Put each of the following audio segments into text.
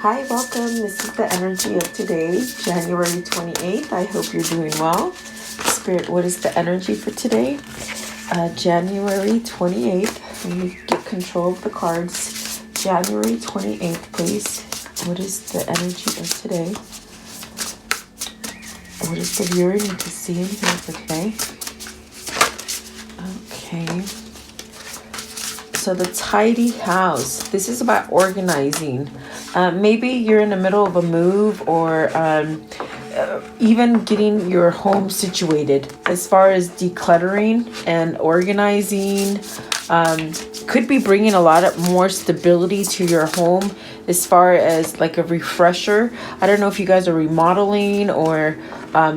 Hi, welcome. This is the energy of today, January 28th. I hope you're doing well. Spirit, what is the energy for today? January 28th. Let me get control of the cards. January 28th, please. What is the energy of today? What is the viewer need to see in here for today? Okay. So the tidy house. This is about organizing. Maybe you're in the middle of a move or even getting your home situated. As far as decluttering and organizing, could be bringing a lot of more stability to your home as far as like a refresher. I don't know if you guys are remodeling or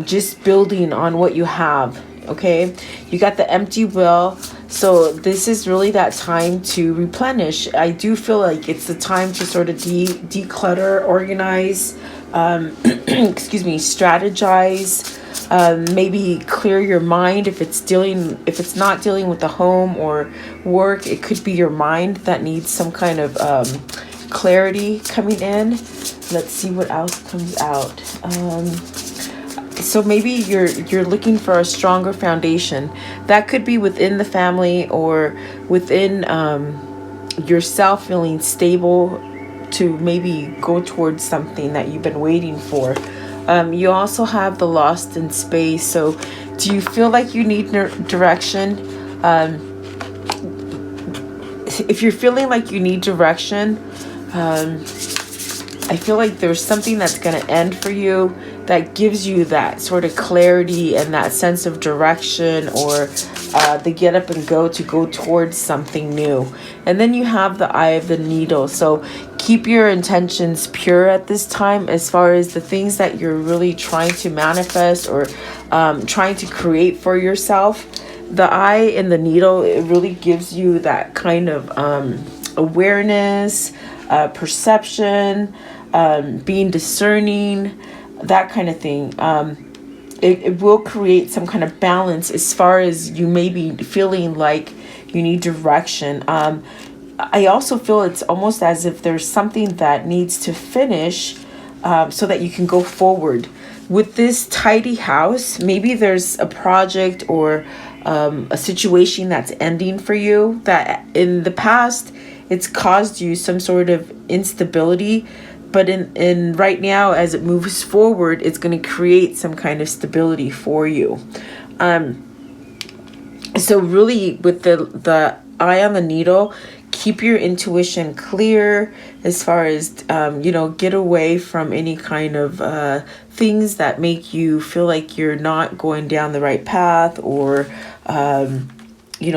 just building on what you have. Okay, you got the empty wheel. So this is really that time to replenish. I do feel like it's the time to sort of declutter, organize, excuse me, strategize, maybe clear your mind if it's not dealing with the home or work. It could be your mind that needs some kind of clarity coming in. Let's see what else comes out. So maybe you're looking for a stronger foundation. That could be within the family or within yourself, feeling stable to maybe go towards something that you've been waiting for. You also have the lost in space. So do you feel like you need direction? If you're feeling like you need direction, I feel like there's something that's going to end for you that gives you that sort of clarity and that sense of direction, or the get up and go to go towards something new. And then you have the eye of the needle. So keep your intentions pure at this time as far as the things that you're really trying to manifest or trying to create for yourself. The eye and the needle, it really gives you that kind of awareness, perception, being discerning, that kind of thing. It will create some kind of balance as far as you may be feeling like you need direction. I also feel it's almost as if there's something that needs to finish so that you can go forward. With this tidy house, maybe there's a project or a situation that's ending for you that in the past it's caused you some sort of instability. But in right now, as it moves forward, it's going to create some kind of stability for you. So really, with the eye on the needle, keep your intuition clear as far as, get away from any kind of things that make you feel like you're not going down the right path, or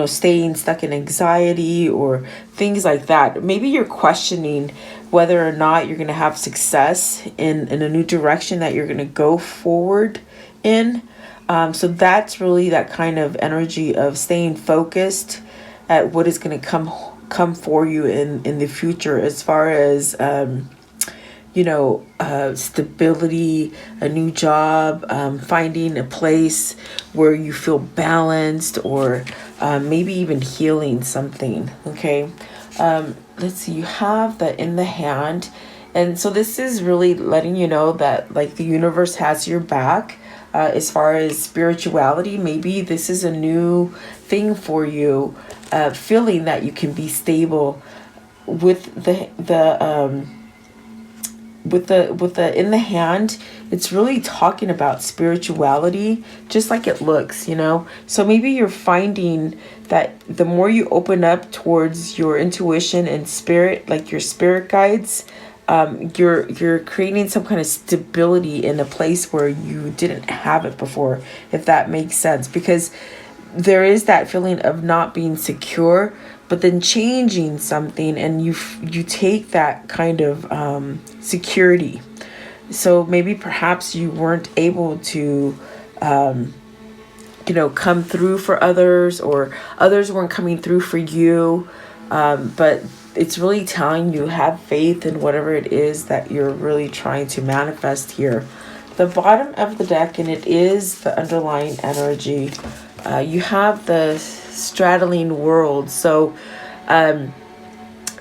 staying stuck in anxiety or things like that. Maybe you're questioning whether or not you're going to have success in a new direction that you're going to go forward in. So that's really that kind of energy of staying focused at what is going to come for you in the future, as far as stability, a new job, finding a place where you feel balanced, or maybe even healing something. Okay. Let's see, you have the in the hand. And so this is really letting you know that like the universe has your back as far as spirituality. Maybe this is a new thing for you, feeling that you can be stable with the in the hand. It's really talking about spirituality, just like it looks, So maybe you're finding that the more you open up towards your intuition and spirit, like your spirit guides, you're creating some kind of stability in a place where you didn't have it before, if that makes sense. Because there is that feeling of not being secure, but then changing something, and you take that kind of security. So maybe perhaps you weren't able to come through for others, or others weren't coming through for you, but it's really telling you, have faith in whatever it is that you're really trying to manifest here. The bottom of the deck, and it is the underlying energy, you have the straddling world. So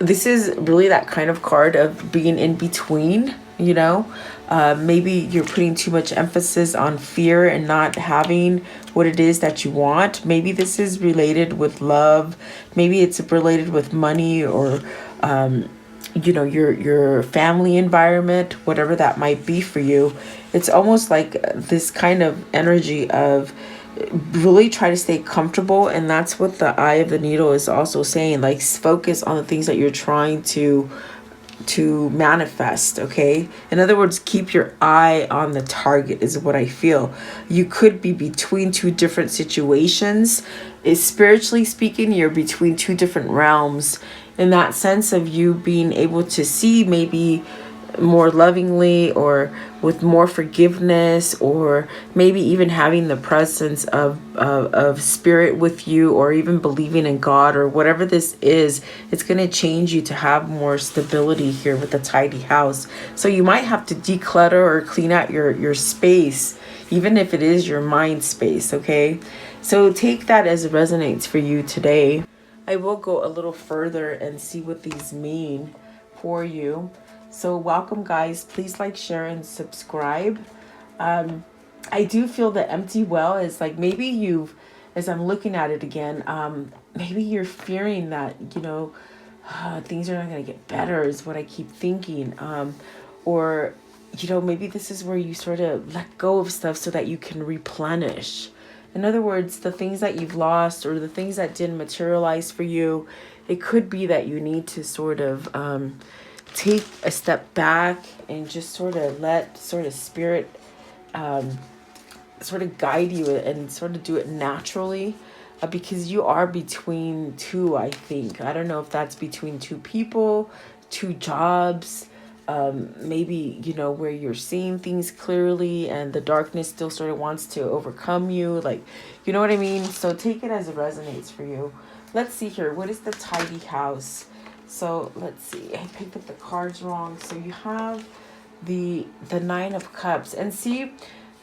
this is really that kind of card of being in between, you know. Maybe you're putting too much emphasis on fear and not having what it is that you want. Maybe this is related with love. Maybe it's related with money, or you know, your family environment, whatever that might be for you. It's almost like this kind of energy of really try to stay comfortable, and that's what the eye of the needle is also saying. Like, focus on the things that you're trying to manifest. Okay, in other words, keep your eye on the target is what I feel. You could be between two different situations. Is spiritually speaking, you're between two different realms, in that sense of you being able to see maybe more lovingly, or with more forgiveness, or maybe even having the presence of spirit with you, or even believing in God, or whatever this is. It's going to change you to have more stability here with the tidy house. So you might have to declutter or clean out your space, even if it is your mind space. Okay, so take that as it resonates for you today. I will go a little further and see what these mean for you. So welcome, guys. Please like, share, and subscribe. I do feel the empty well is like, maybe you've, as I'm looking at it again, maybe you're fearing that, you know, things are not going to get better is what I keep thinking. Or, you know, maybe this is where you sort of let go of stuff so that you can replenish. In other words, the things that you've lost, or the things that didn't materialize for you, it could be that you need to sort of take a step back and just sort of let sort of spirit sort of guide you and sort of do it naturally, because you are between two, I think. I don't know if that's between two people, two jobs, maybe, you know, where you're seeing things clearly and the darkness still sort of wants to overcome you, like, you know what I mean? So take it as it resonates for you. Let's see here. What is the tidy house? So let's see. I picked up the cards wrong. So you have the 9 of Cups, and see,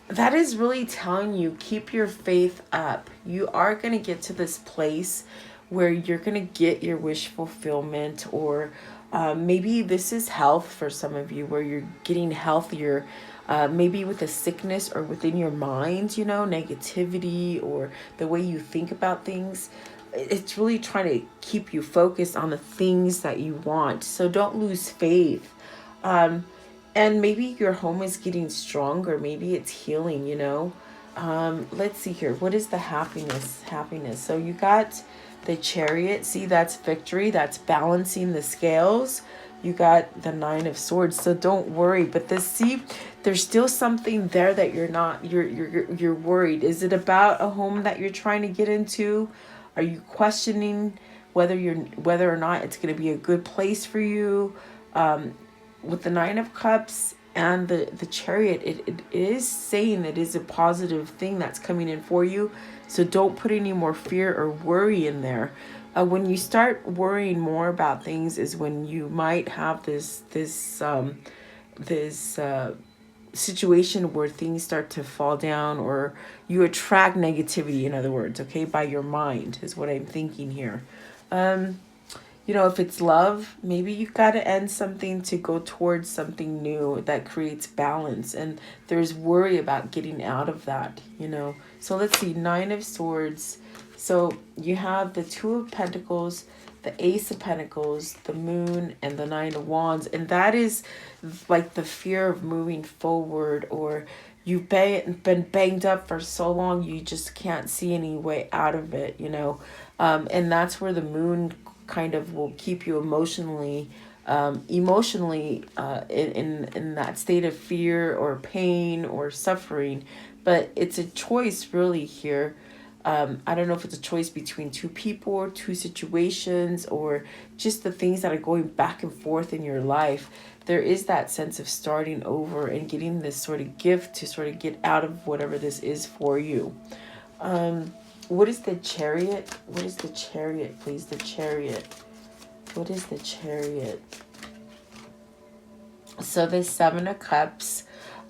that is really telling you, keep your faith up. You are going to get to this place where you're going to get your wish fulfillment, or maybe this is health for some of you, where you're getting healthier, maybe with a sickness or within your mind, you know, negativity, or the way you think about things. It's really trying to keep you focused on the things that you want. So don't lose faith. And maybe your home is getting stronger. Maybe it's healing, you know. Let's see here. What is the happiness? So you got the Chariot. See, that's victory. That's balancing the scales. You got the 9 of Swords. So don't worry. But this, see, there's still something there that you're worried. Is it about a home that you're trying to get into? Are you questioning whether or not it's going to be a good place for you? With the 9 of Cups and the Chariot, it is saying it is a positive thing that's coming in for you. So don't put any more fear or worry in there. When you start worrying more about things is when you might have this situation where things start to fall down, or you attract negativity, in other words, okay, by your mind is what I'm thinking here. You know, if it's love, maybe you've got to end something to go towards something new that creates balance, and there's worry about getting out of that, you know. So let's see, 9 of Swords. So you have the 2 of Pentacles, the Ace of Pentacles, the Moon, and the 9 of Wands. And that is like the fear of moving forward, or you've been banged up for so long you just can't see any way out of it, you know. And that's where the Moon kind of will keep you emotionally in that state of fear or pain or suffering. But it's a choice really here. I don't know if it's a choice between two people or two situations, or just the things that are going back and forth in your life. There is that sense of starting over and getting this sort of gift to sort of get out of whatever this is for you. What is the Chariot? What is the Chariot, please? The Chariot. What is the Chariot? So the 7 of Cups.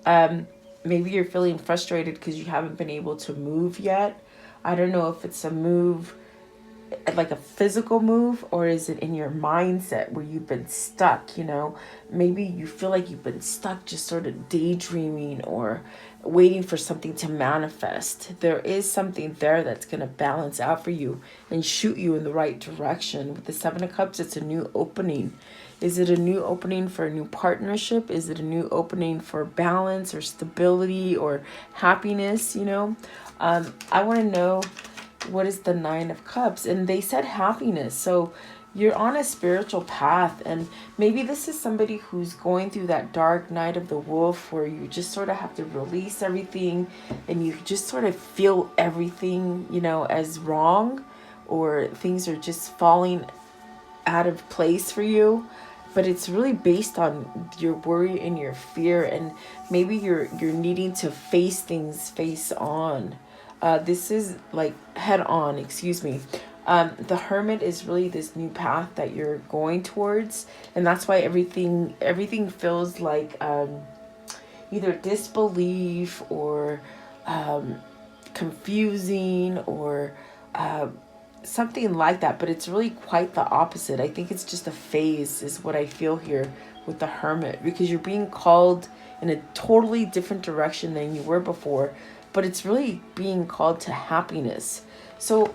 Maybe you're feeling frustrated because you haven't been able to move yet. I don't know if it's a move like a physical move, or is it in your mindset where you've been stuck? You know, maybe you feel like you've been stuck just sort of daydreaming or waiting for something to manifest. There is something there that's going to balance out for you and shoot you in the right direction. With the Seven of Cups, it's a new opening. Is it a new opening for a new partnership? Is it a new opening for balance or stability or happiness? You know, I want to know, what is the Nine of Cups? And they said happiness. So you're on a spiritual path, and maybe this is somebody who's going through that dark night of the wolf where you just sort of have to release everything and you just sort of feel everything, you know, as wrong, or things are just falling out of place for you. But it's really based on your worry and your fear, and maybe you're needing to face things face on. This is like head on, excuse me. The Hermit is really this new path that you're going towards, and that's why everything feels like either disbelief or confusing or something like that. But it's really quite the opposite. I think it's just a phase is what I feel here with the Hermit, because you're being called in a totally different direction than you were before, but it's really being called to happiness. So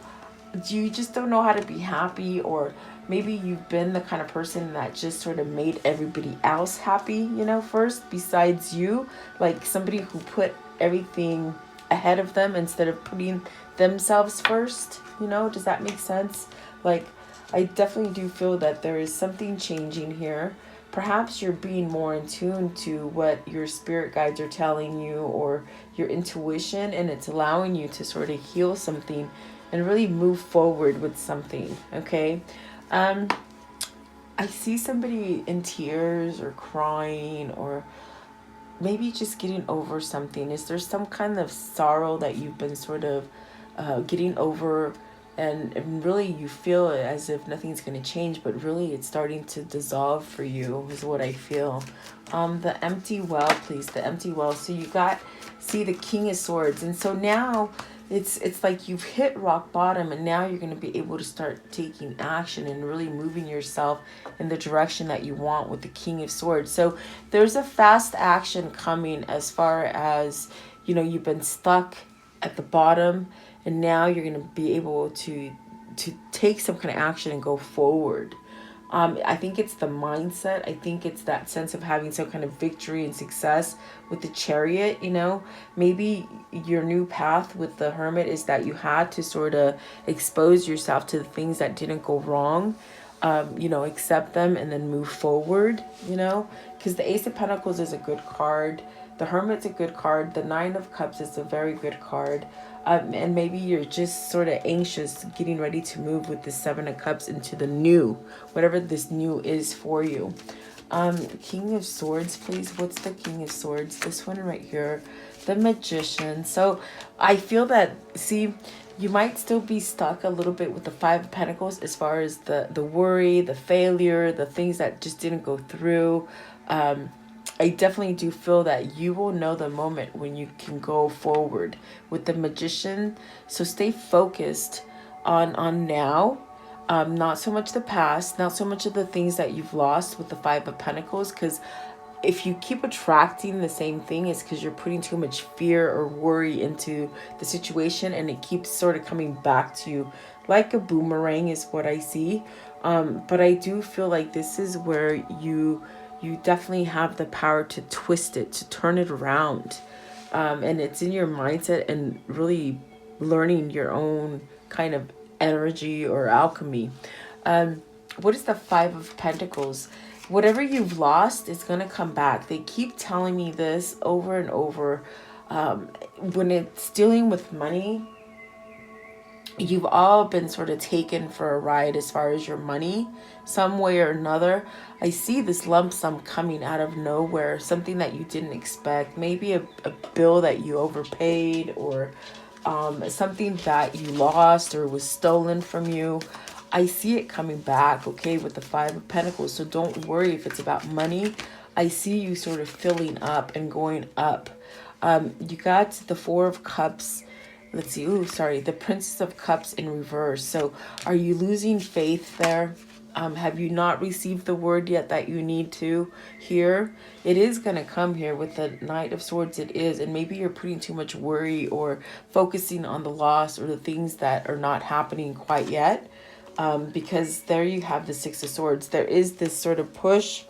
you just don't know how to be happy, or maybe you've been the kind of person that just sort of made everybody else happy, you know, first besides you, like somebody who put everything ahead of them instead of putting themselves first, you know. Does that make sense? Like, I definitely do feel that there is something changing here. Perhaps you're being more in tune to what your spirit guides are telling you, or your intuition, and it's allowing you to sort of heal something and really move forward with something, okay? I see somebody in tears or crying, or maybe just getting over something. Is there some kind of sorrow that you've been sort of getting over, and really you feel as if nothing's going to change, but really it's starting to dissolve for you, is what I feel. The empty well, please, the empty well. So you got, see the King of Swords, and so now it's like you've hit rock bottom, and now you're going to be able to start taking action and really moving yourself in the direction that you want with the King of Swords. So there's a fast action coming, as far as, you know, you've been stuck at the bottom, and now you're going to be able to take some kind of action and go forward. I think it's the mindset. I think it's that sense of having some kind of victory and success with the Chariot, you know. Maybe your new path with the Hermit is that you had to sort of expose yourself to the things that didn't go wrong, you know, accept them and then move forward, you know, because the Ace of Pentacles is a good card. The Hermit's a good card. The Nine of Cups is a very good card. And maybe you're just sort of anxious, getting ready to move with the Seven of Cups into the new, whatever this new is for you. King of Swords, please. What's the King of Swords? This one right here, the Magician. So I feel that, see, you might still be stuck a little bit with the Five of Pentacles, as far as the worry, the failure, the things that just didn't go through. I definitely do feel that you will know the moment when you can go forward with the Magician. So stay focused on now. Not so much the past, not so much of the things that you've lost with the Five of Pentacles, because if you keep attracting the same thing, it's because you're putting too much fear or worry into the situation, and it keeps sort of coming back to you like a boomerang, is what I see. But I do feel like this is where you definitely have the power to twist it, to turn it around. And it's in your mindset and really learning your own kind of energy or alchemy. What is the Five of Pentacles? Whatever you've lost is going to come back. They keep telling me this over and over. When it's dealing with money, you've all been sort of taken for a ride as far as your money, some way or another. I see this lump sum coming out of nowhere, something that you didn't expect, maybe a bill that you overpaid, or something that you lost or was stolen from you. I see it coming back, okay, with the Five of Pentacles. So don't worry if it's about money. I see you sort of filling up and going up. You got the Four of Cups. let's see. Ooh, sorry. The Princess of Cups in reverse. So are you losing faith there? Have you not received the word yet that you need to hear? It is going to come here with the Knight of Swords. It is. And maybe you're putting too much worry or focusing on the loss or the things that are not happening quite yet. Because there you have the Six of Swords. There is this sort of push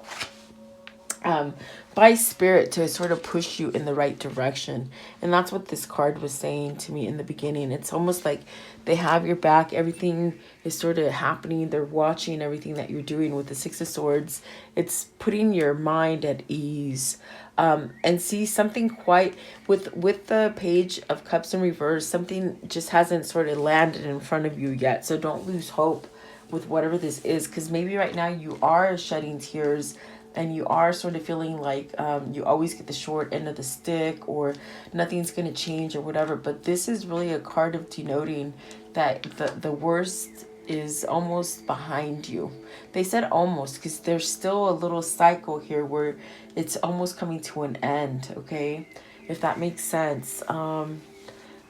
by spirit to sort of push you in the right direction. And that's what this card was saying to me in the beginning. It's almost like they have your back. Everything is sort of happening. They're watching everything that you're doing with the Six of Swords. It's putting your mind at ease. And see something quite with the Page of Cups in reverse, something just hasn't sort of landed in front of you yet. So don't lose hope with whatever this is, because maybe right now you are shedding tears and you are sort of feeling like you always get the short end of the stick or nothing's going to change or whatever. But this is really a card of denoting that the worst is almost behind you. They said almost because there's still a little cycle here where it's almost coming to an end, okay? If that makes sense.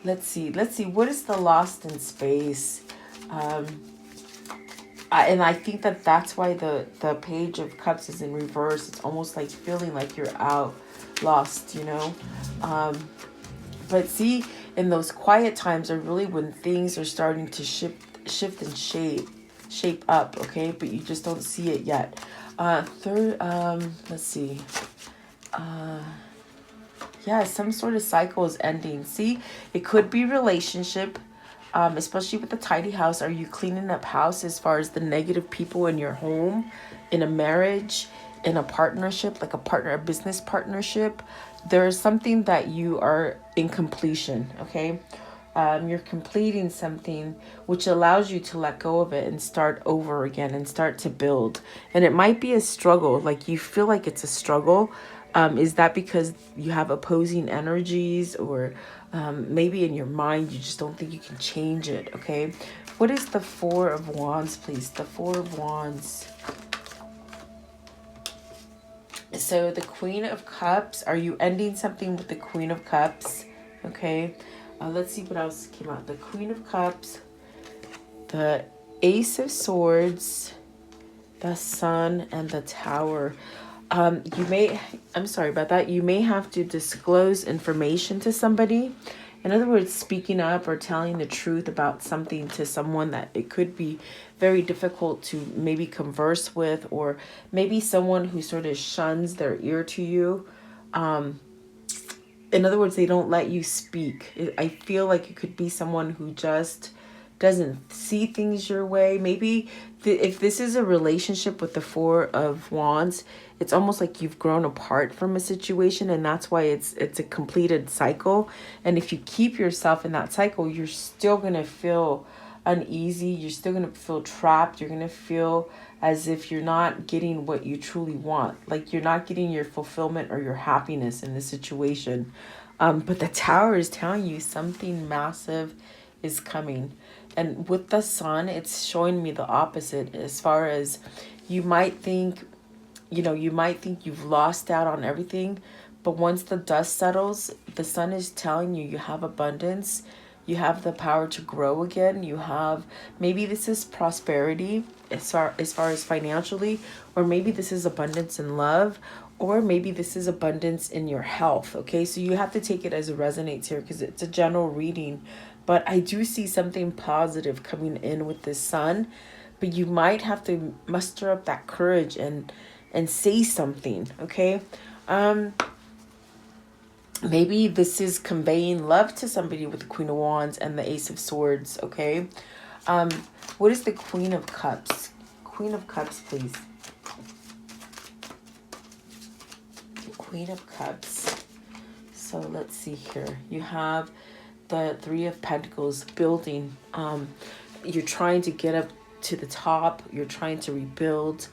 Let's see. What is the lost in space? And I think that that's why the Page of Cups is in reverse. It's almost like feeling like you're out, lost, you know. But see, in those quiet times are really when things are starting to shift and shape up, okay? But you just don't see it yet. Let's see. Yeah, some sort of cycle is ending. See, it could be relationship. Especially with the tidy house. Are you cleaning up house as far as the negative people in your home, in a marriage, in a partnership, like a business partnership? There's something that you are in completion, okay? You're completing something which allows you to let go of it and start over again and start to build. And it might be a struggle, like you feel like it's a struggle. Is that because you have opposing energies, or maybe in your mind you just don't think you can change it, okay? What is the Four of Wands, please? The Four of Wands. So the Queen of Cups. Are you ending something with the Queen of Cups? Okay. Let's see what else came out. The Queen of Cups. The Ace of Swords. The Sun and the Tower. I'm sorry about that. You may have to disclose information to somebody. In other words, speaking up or telling the truth about something to someone that it could be very difficult to maybe converse with, or maybe someone who sort of shuns their ear to you. In other words, they don't let you speak. I feel like it could be someone who just doesn't see things your way. Maybe if this is a relationship with the Four of Wands, it's almost like you've grown apart from a situation, and that's why it's a completed cycle. And if you keep yourself in that cycle, you're still going to feel uneasy. You're still going to feel trapped. You're going to feel as if you're not getting what you truly want. Like you're not getting your fulfillment or your happiness in this situation. But the Tower is telling you something massive is coming. And with the Sun, it's showing me the opposite, as far as you might think you've lost out on everything. But once the dust settles, the Sun is telling you have abundance. You have the power to grow again. You have, maybe this is prosperity as far as financially, or maybe this is abundance in love, or maybe this is abundance in your health. Okay, so you have to take it as it resonates here, because it's a general reading. But I do see something positive coming in with this Sun. But you might have to muster up that courage and say something, okay? Maybe this is conveying love to somebody with the Queen of Wands and the Ace of Swords, okay? What is the Queen of Cups? Queen of Cups, please. Queen of Cups. So let's see here. You have the Three of Pentacles, building. You're trying to get up to the top. You're trying to rebuild.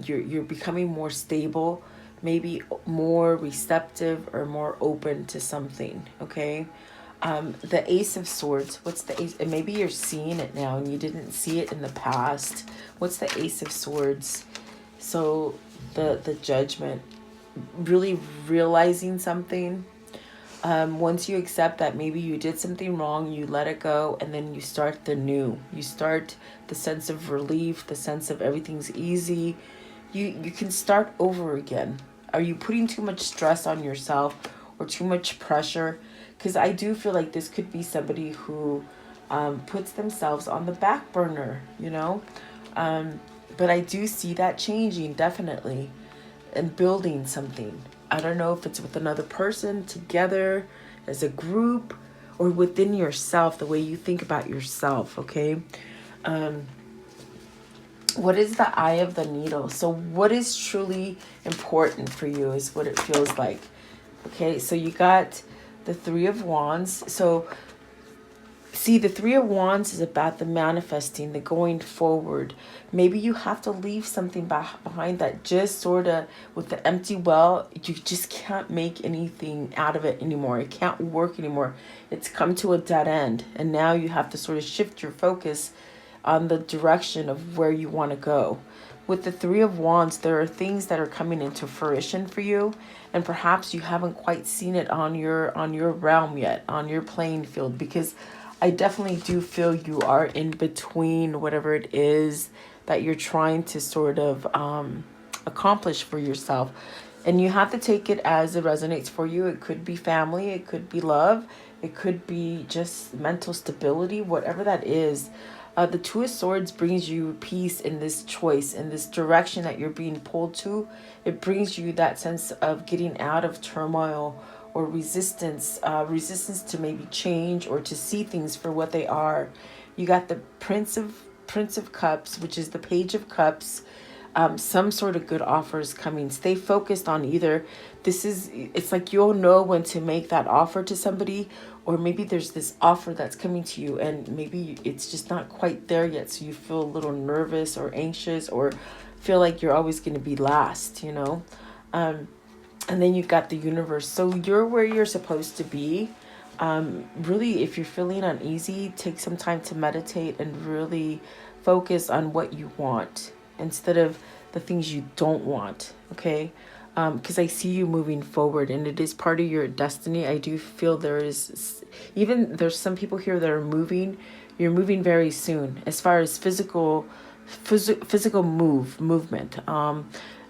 You're becoming more stable, maybe more receptive or more open to something, okay? The Ace of Swords. What's the Ace? And maybe you're seeing it now and you didn't see it in the past. What's the Ace of Swords? So the Judgment, really realizing something. Once you accept that maybe you did something wrong, you let it go, and then you start the new. You start the sense of relief, the sense of everything's easy. You can start over again. Are you putting too much stress on yourself or too much pressure? Because I do feel like this could be somebody who puts themselves on the back burner, you know? But I do see that changing, definitely, and building something. I don't know if it's with another person, together, as a group, or within yourself, the way you think about yourself, okay? What is the eye of the needle? So what is truly important for you is what it feels like. Okay, so you got the Three of Wands. So see, the Three of Wands is about the manifesting, the going forward. Maybe you have to leave something behind that just sort of, with the empty well, you just can't make anything out of it anymore. It can't work anymore. It's come to a dead end. And now you have to sort of shift your focus on the direction of where you want to go. With the Three of Wands, there are things that are coming into fruition for you, and perhaps you haven't quite seen it on your realm yet, on your playing field, because I definitely do feel you are in between whatever it is that you're trying to sort of accomplish for yourself. And you have to take it as it resonates for you. It could be family, it could be love, it could be just mental stability, whatever that is. The Two of Swords brings you peace in this choice, in this direction that you're being pulled to. It brings you that sense of getting out of turmoil or resistance, resistance to maybe change or to see things for what they are. You got the Prince of Cups, which is the Page of Cups. Some sort of good offers coming. Stay focused on either. It's like you'll know when to make that offer to somebody, or maybe there's this offer that's coming to you and maybe it's just not quite there yet. So you feel a little nervous or anxious or feel like you're always going to be last, you know? And then you've got the universe. So you're where you're supposed to be. Really, if you're feeling uneasy, take some time to meditate and really focus on what you want instead of the things you don't want, okay? Because I see you moving forward and it is part of your destiny. I do feel there's some people here that are moving. You're moving very soon as far as physical movement.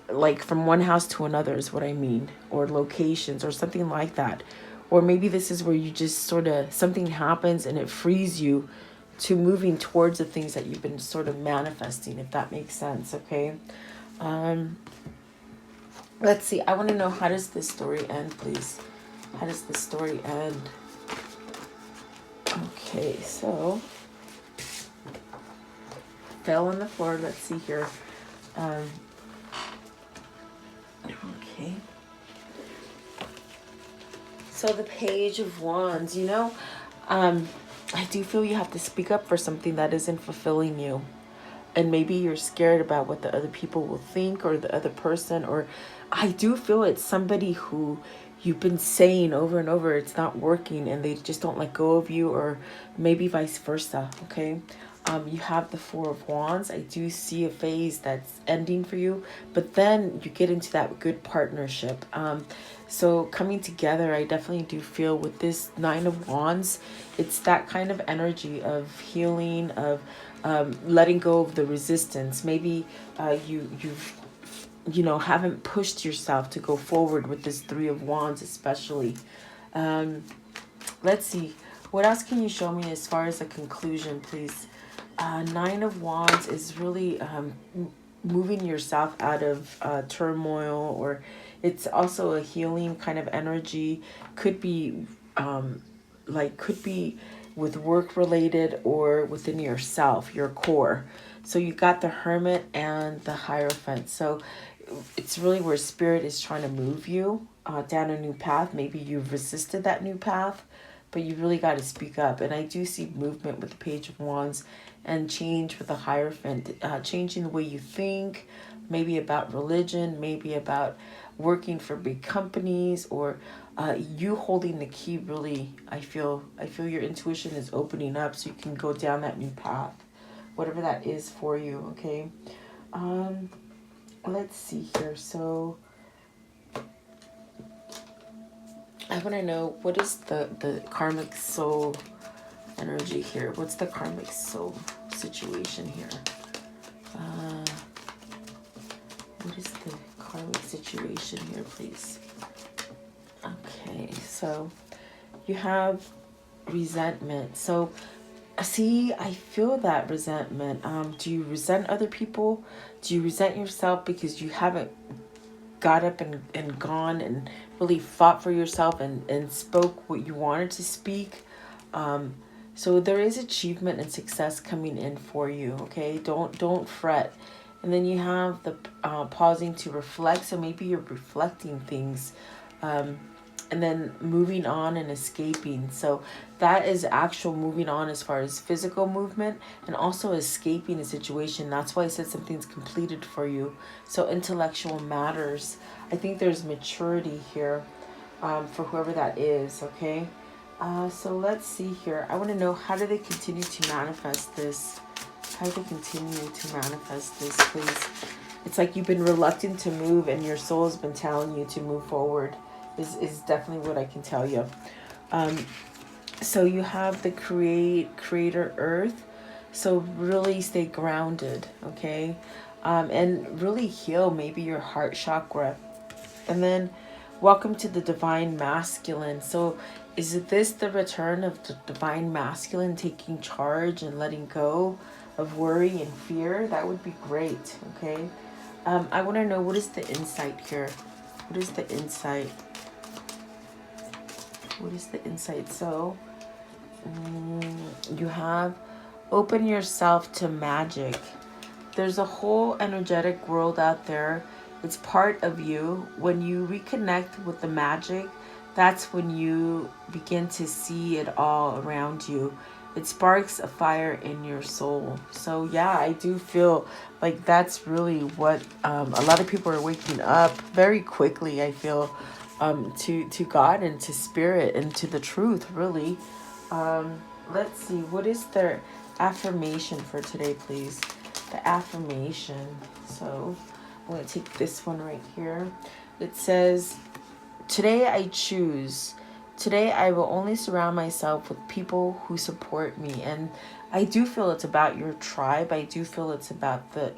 Like from one house to another is what I mean, or locations or something like that. Or maybe this is where you just sort of, something happens and it frees you to moving towards the things that you've been sort of manifesting, if that makes sense, okay? Let's see. I want to know, how does this story end, please? How does this story end? Okay, so fell on the floor. Let's see here. Okay. So the Page of Wands, you know, I do feel you have to speak up for something that isn't fulfilling you. And maybe you're scared about what the other people will think, or the other person, or I do feel it's somebody who you've been saying over and over it's not working and they just don't let go of you, or maybe vice versa, okay? You have the Four of Wands. I do see a phase that's ending for you, but then you get into that good partnership. So coming together, I definitely do feel with this Nine of Wands, it's that kind of energy of healing, of letting go of the resistance. Maybe you've haven't pushed yourself to go forward with this Three of Wands, especially. Let's see, what else can you show me as far as a conclusion, please? Nine of Wands is really moving yourself out of turmoil, or it's also a healing kind of energy. Could be could be with work related or within yourself, your core. So you got the Hermit and the Hierophant. So it's really where Spirit is trying to move you down a new path. Maybe you've resisted that new path, but you really got to speak up. And I do see movement with the Page of Wands and change with the Hierophant, changing the way you think, maybe about religion, maybe about working for big companies, or you holding the key. Really, I feel your intuition is opening up so you can go down that new path, whatever that is for you, okay? Let's see here. So I want to know, what is the karmic soul energy here? What's the karmic soul situation here? What is the karmic situation here, please? Okay, so you have resentment. So see, I feel that resentment. Do you resent other people? Do you resent yourself because you haven't got up and gone and really fought for yourself and spoke what you wanted to speak? So there is achievement and success coming in for you, okay? Don't fret. And then you have the pausing to reflect. So maybe you're reflecting things, and then moving on and escaping. So that is actual moving on as far as physical movement, and also escaping a situation. That's why I said something's completed for you. So intellectual matters. I think there's maturity here for whoever that is, okay? So let's see here. I want to know, how do they continue to manifest this? How do they continue to manifest this, please? It's like you've been reluctant to move and your soul has been telling you to move forward. Is definitely what I can tell you. So you have the creator earth. So really stay grounded, okay? And really heal maybe your heart chakra. And then welcome to the divine masculine. So is this the return of the divine masculine, taking charge and letting go of worry and fear? That would be great, okay? I want to know, what is the insight here? What is the insight? What is the insight? So you have open yourself to magic. There's a whole energetic world out there. It's part of you. When you reconnect with the magic, that's when you begin to see it all around you. It sparks a fire in your soul. So yeah, I do feel like that's really what a lot of people are waking up very quickly, I feel, to God and to spirit and to the truth, really. Let's see, what is their affirmation for today, please? The affirmation. So I'm going to take this one right here. It says, today I choose. Today I will only surround myself with people who support me. And I do feel it's about your tribe. I do feel it's about the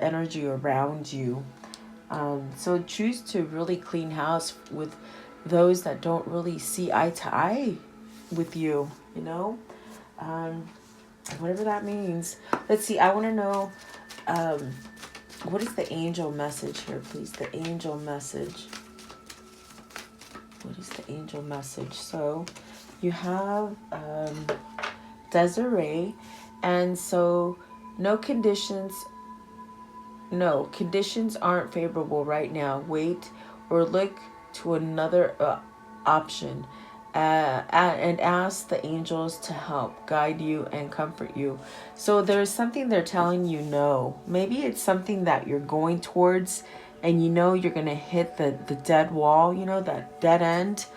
energy around you. So choose to really clean house with those that don't really see eye to eye with you, you know? Whatever that means. Let's see, I want to know, what is the angel message here, please? The angel message. What is the angel message? So you have Desiree, and so conditions aren't favorable right now. Wait or look to another option, and ask the angels to help guide you and comfort you. So there's something they're telling you no. Maybe it's something that you're going towards and you know you're going to hit the dead wall, you know, that dead end.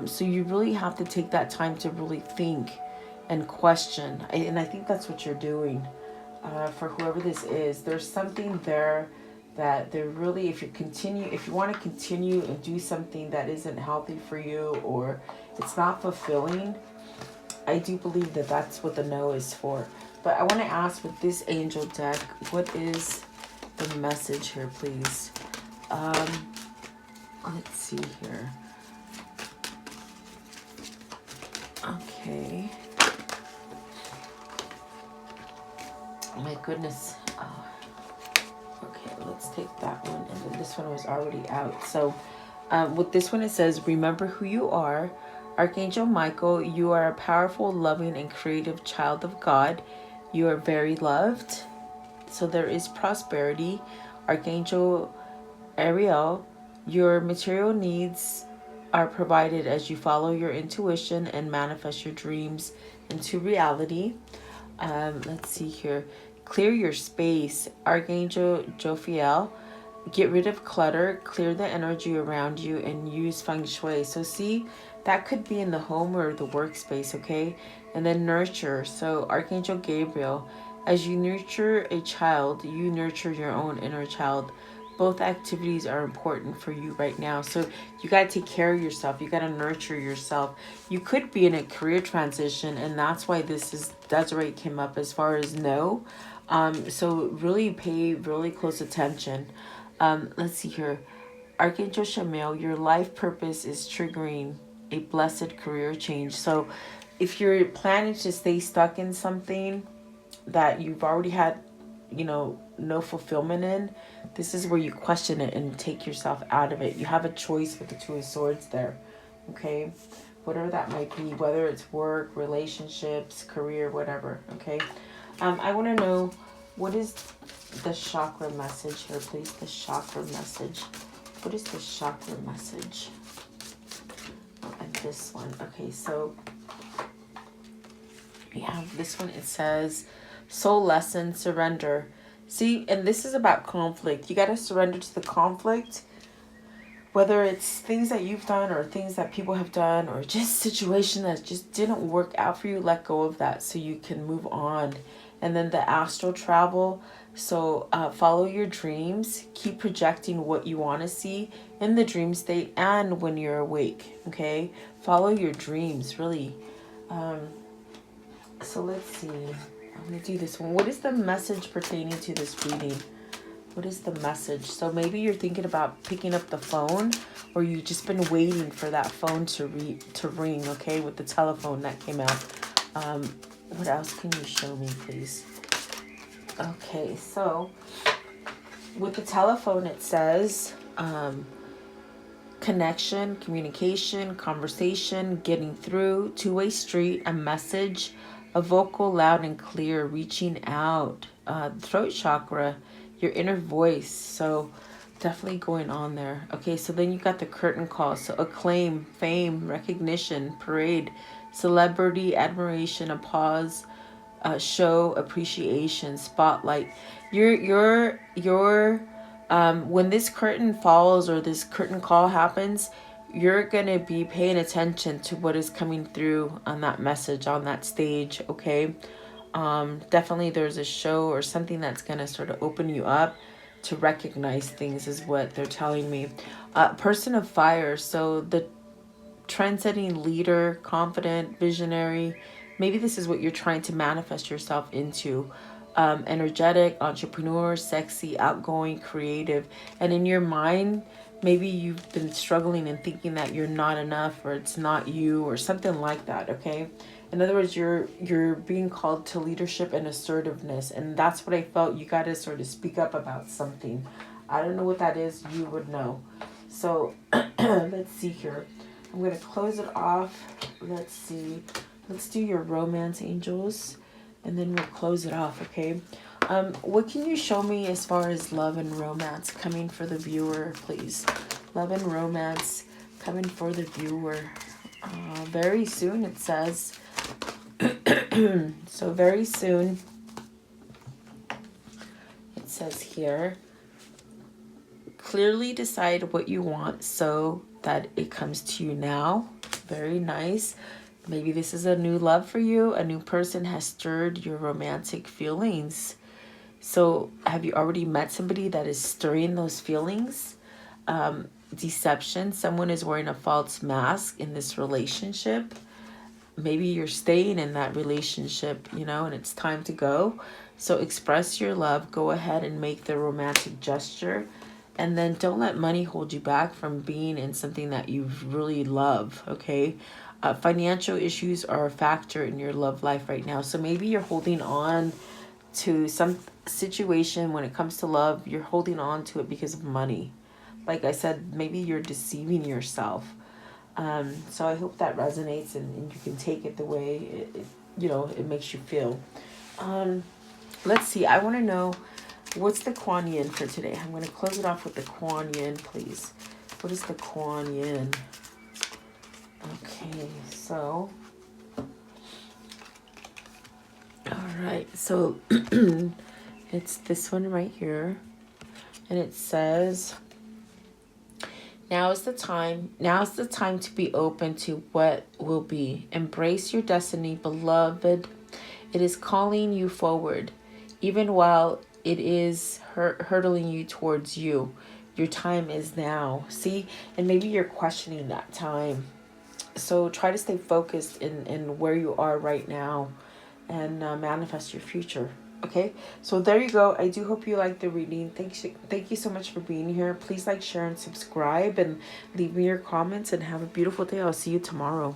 So you really have to take that time to really think and question. And I think that's what you're doing. For whoever this is, there's something there that they're really, if you want to continue and do something that isn't healthy for you, or it's not fulfilling, I do believe that that's what the no is for. But I want to ask, with this angel deck, what is the message here, please? Let's see here. Okay. Oh my goodness. Okay, let's take that one. And then this one was already out. So with this one, it says, remember who you are. Archangel Michael, you are a powerful, loving, and creative child of God. You are very loved. So there is prosperity. Archangel Ariel, your material needs are provided as you follow your intuition and manifest your dreams into reality. Let's see here. Clear your space. Archangel Jophiel, get rid of clutter, clear the energy around you, and use feng shui. So see, that could be in the home or the workspace, okay? And then nurture. So Archangel Gabriel, as you nurture a child, you nurture your own inner child. both activities are important for you right now. So you got to take care of yourself. You got to nurture yourself. You could be in a career transition, and that's why Desiree came up as far as no. So really pay really close attention. Let's see here. Archangel Shamael, your life purpose is triggering a blessed career change. So if you're planning to stay stuck in something that you've already had, no fulfillment in, this is where you question it and take yourself out of it. You have a choice with the Two of Swords there, okay? Whatever that might be, whether it's work, relationships, career, whatever, okay? I want to know, what is the chakra message here, please? The chakra message. What is the chakra message? Oh, and this one. Okay, so we have this one. It says, soul lesson, surrender. See, and this is about conflict. You got to surrender to the conflict, whether it's things that you've done or things that people have done or just situation that just didn't work out for you. Let go of that so you can move on. And then the astral travel. So follow your dreams. Keep projecting what you want to see in the dream state and when you're awake. Okay? Follow your dreams, really. So let's see. I'm going to do this one. What is the message pertaining to this reading? What is the message? So maybe you're thinking about picking up the phone, or you've just been waiting for that phone to ring, okay, with the telephone that came out. What else can you show me, please? Okay, so with the telephone, it says connection, communication, conversation, getting through, two-way street, a message, a vocal, loud and clear, reaching out, throat chakra, your inner voice. So definitely going on there. Okay, so then you got the curtain call. So acclaim, fame, recognition, parade, celebrity, admiration, applause, show, appreciation, spotlight. When this curtain falls or this curtain call happens, you're going to be paying attention to what is coming through on that message, on that stage, okay? Definitely there's a show or something that's going to sort of open you up to recognize things, is what they're telling me. Person of fire, so the trend-setting leader, confident, visionary. Maybe this is what you're trying to manifest yourself into. Energetic, entrepreneur, sexy, outgoing, creative. And in your mind, maybe you've been struggling and thinking that you're not enough, or it's not you, or something like that, okay? In other words, you're being called to leadership and assertiveness, and that's what I felt. You got to sort of speak up about something. I don't know what that is. You would know. So let's see here. I'm going to close it off. Let's see. Let's do your romance angels, and then we'll close it off, okay? What can you show me as far as love and romance coming for the viewer, please? Love and romance coming for the viewer. Very soon, it says. So very soon, it says here, clearly decide what you want so that it comes to you now. Very nice. Maybe this is a new love for you. A new person has stirred your romantic feelings. So have you already met somebody that is stirring those feelings? Deception. Someone is wearing a false mask in this relationship. Maybe you're staying in that relationship, and it's time to go. So express your love. Go ahead and make the romantic gesture. And then don't let money hold you back from being in something that you really love, okay? Financial issues are a factor in your love life right now. So maybe you're holding on to some situation when it comes to love. You're holding on to it because of money. Like I said, maybe you're deceiving yourself. So I hope that resonates and you can take it the way it makes you feel. Let's see. I want to know, what's the Kuan Yin for today? I'm going to close it off with the Kuan Yin, please. What is the Kuan Yin? Okay, so. All right. So it's this one right here. And it says, Now's the time to be open to what will be. Embrace your destiny, beloved. It is calling you forward, even while it is hurtling you towards you. Your time is now. See? And maybe you're questioning that time. So try to stay focused in where you are right now and manifest your future. Okay, so there you go. I do hope you liked the reading. Thank you so much for being here. Please like, share, and subscribe, and leave me your comments, and have a beautiful day. I'll see you tomorrow.